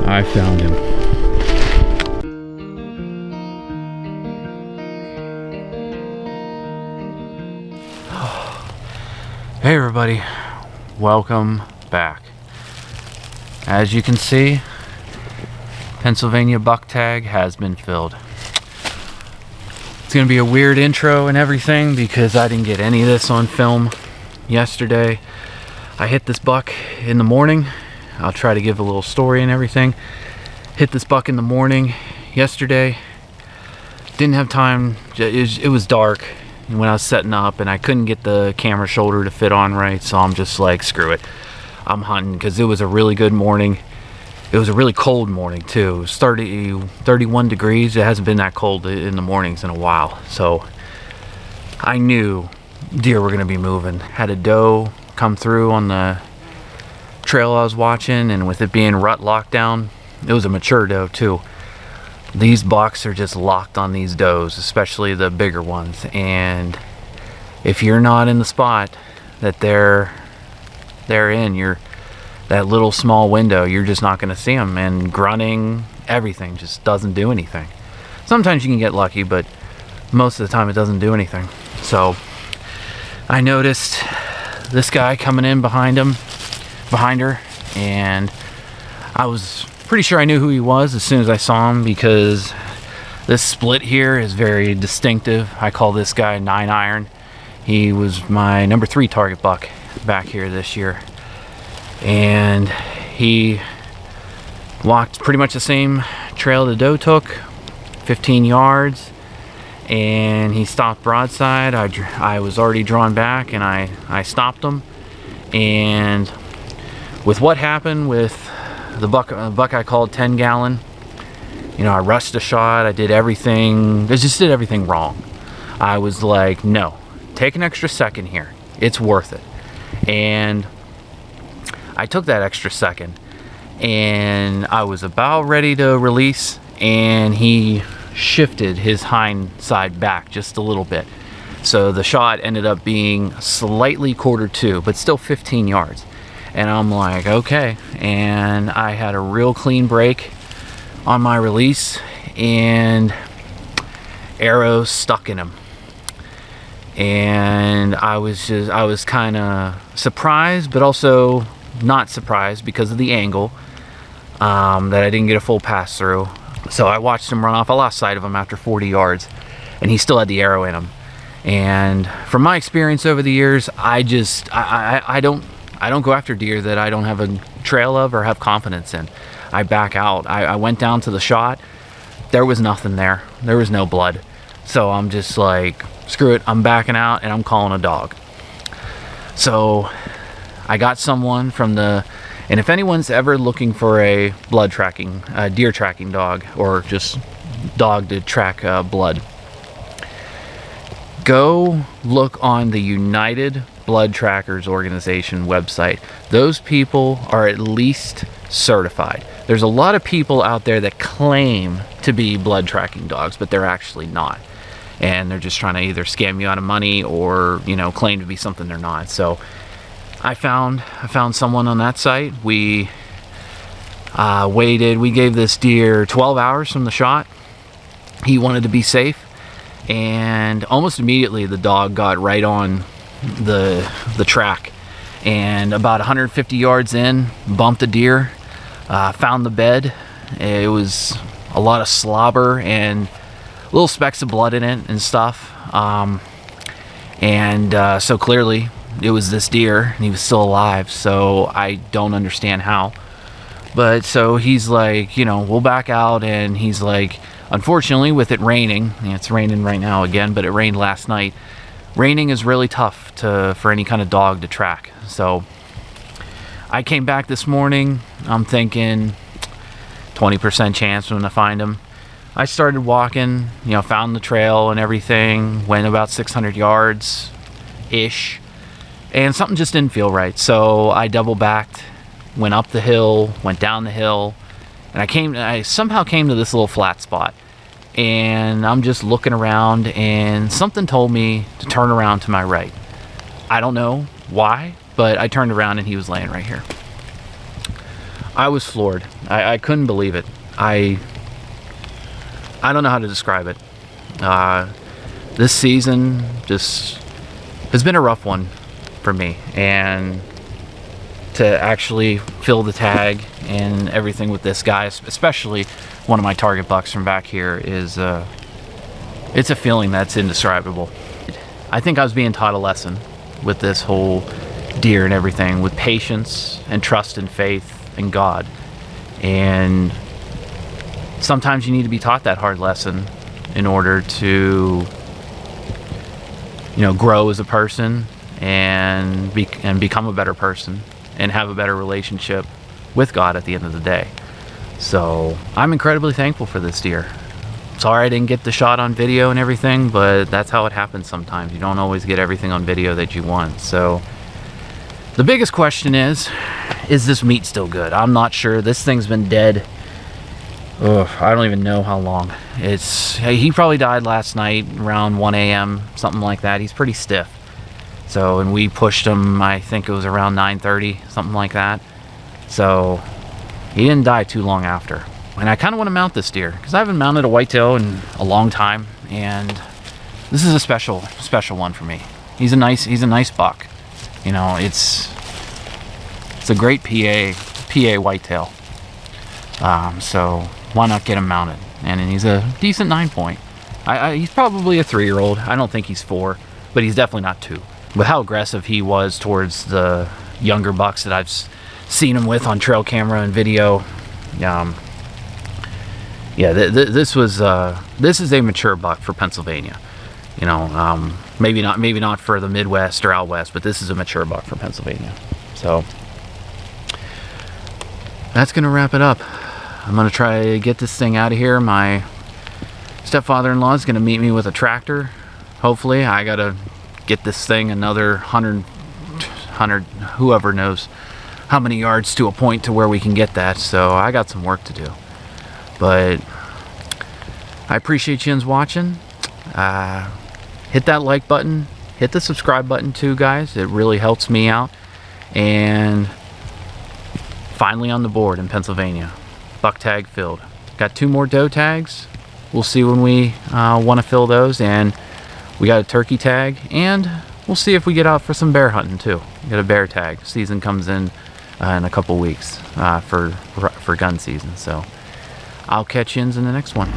I found him. Hey everybody, welcome back. As you can see, Pennsylvania buck tag has been filled. It's gonna be a weird intro and everything because I didn't get any of this on film yesterday. I hit this buck in the morning. I'll try to give a little story and everything. Hit this buck in the morning yesterday. Didn't have time. It was dark when I was setting up and I couldn't get the camera shoulder to fit on right, so I'm just like, screw it. I'm hunting because it was a really good morning. It was a really cold morning too. It was 31 degrees. It hasn't been that cold in the mornings in a while. So I knew deer were gonna be moving. Had a doe come through on the trail I was watching, and with it being rut lockdown, it was a mature doe too. These bucks are just locked on these does, especially the bigger ones, and if you're not in the spot that they're in, that little small window, you're just not going to see them, and grunting, everything just doesn't do anything. Sometimes you can get lucky, but most of the time it doesn't do anything. So I noticed this guy coming in behind her, and I was pretty sure I knew who he was as soon as I saw him because this split here is very distinctive. I call this guy 9 iron. He was my number 3 target buck back here this year, and he walked pretty much the same trail the doe took, 15 yards, and he stopped broadside. I was already drawn back, and I stopped him, and with what happened with the buck I called 10 gallon, you know, I rushed the shot. I did everything. I just did everything wrong. I was like, no, take an extra second here. It's worth it. And I took that extra second, and I was about ready to release, and he shifted his hind side back just a little bit. So the shot ended up being slightly ~2, but still 15 yards. And I'm like, okay. And I had a real clean break on my release, and arrow stuck in him. And I was kind of surprised, but also not surprised because of the angle, that I didn't get a full pass through. So I watched him run off. I lost sight of him after 40 yards, and he still had the arrow in him. And from my experience over the years, I don't go after deer that I don't have a trail of or have confidence in. I back out. I went down to the shot. There was nothing there. There was no blood. So I'm just like, screw it. I'm backing out, and I'm calling a dog. So I got someone from the, and if anyone's ever looking for a blood tracking, deer tracking dog, or just dog to track blood, go look on the United Blood Trackers Organization website. Those people are at least certified. There's a lot of people out there that claim to be blood tracking dogs, but they're actually not. And they're just trying to either scam you out of money or, you know, claim to be something they're not. So I found someone on that site. We waited. We gave this deer 12 hours from the shot. He wanted to be safe, and almost immediately the dog got right on the track, and about 150 yards in, bumped a deer, found the bed. It was a lot of slobber and little specks of blood in it and stuff, so clearly it was this deer, and he was still alive. So I don't understand how, but so he's like, you know, we'll back out, and he's like, unfortunately, with it raining, it's raining right now again, but it rained last night. Raining is really tough for any kind of dog to track. So I came back this morning. I'm thinking 20% chance I'm gonna find him. I started walking, you know, found the trail and everything, went about 600 yards ish, and something just didn't feel right. So I double backed, went up the hill, went down the hill, and I somehow came to this little flat spot. And I'm just looking around, and something told me to turn around to my right. I don't know why, but I turned around, and he was laying right here. I was floored. I couldn't believe it. I don't know how to describe it. This season just has been a rough one for me, and to actually fill the tag and everything with this guy, especially one of my target bucks from back here, is it's a feeling that's indescribable. I think I was being taught a lesson with this whole deer and everything, with patience and trust and faith in God. And sometimes you need to be taught that hard lesson in order to, you know, grow as a person and become a better person and have a better relationship with God at the end of the day. So I'm incredibly thankful for this deer. Sorry I didn't get the shot on video and everything, but that's how it happens sometimes. You don't always get everything on video that you want. So the biggest question is this meat still good? I'm not sure. This thing's been dead, I don't even know how long. He probably died last night around 1 a.m., something like that. He's pretty stiff. So, and we pushed him, I think it was around 9:30, something like that. So he didn't die too long after. And I kind of want to mount this deer because I haven't mounted a whitetail in a long time, and this is a special one for me. He's a nice buck. You know, it's a great PA whitetail. So why not get him mounted? And he's a decent 9-point. He's probably a 3-year-old. I don't think he's 4, but he's definitely not 2. But how aggressive he was towards the younger bucks that I've seen him with on trail camera and video. Yeah, this is a mature buck for Pennsylvania. You know, maybe not for the Midwest or out west, but this is a mature buck for Pennsylvania. So that's gonna wrap it up. I'm gonna try to get this thing out of here. My stepfather-in-law is gonna meet me with a tractor. Hopefully, I gotta get this thing another 100, whoever knows how many yards to a point to where we can get that. So I got some work to do. But I appreciate you watching. Hit that like button. Hit the subscribe button too, guys. It really helps me out. And finally on the board in Pennsylvania. Buck tag filled. Got 2 more doe tags. We'll see when we want to fill those. And we got a turkey tag. And we'll see if we get out for some bear hunting too. We got a bear tag. Season comes in a couple weeks for gun season. So I'll catch you in the next one.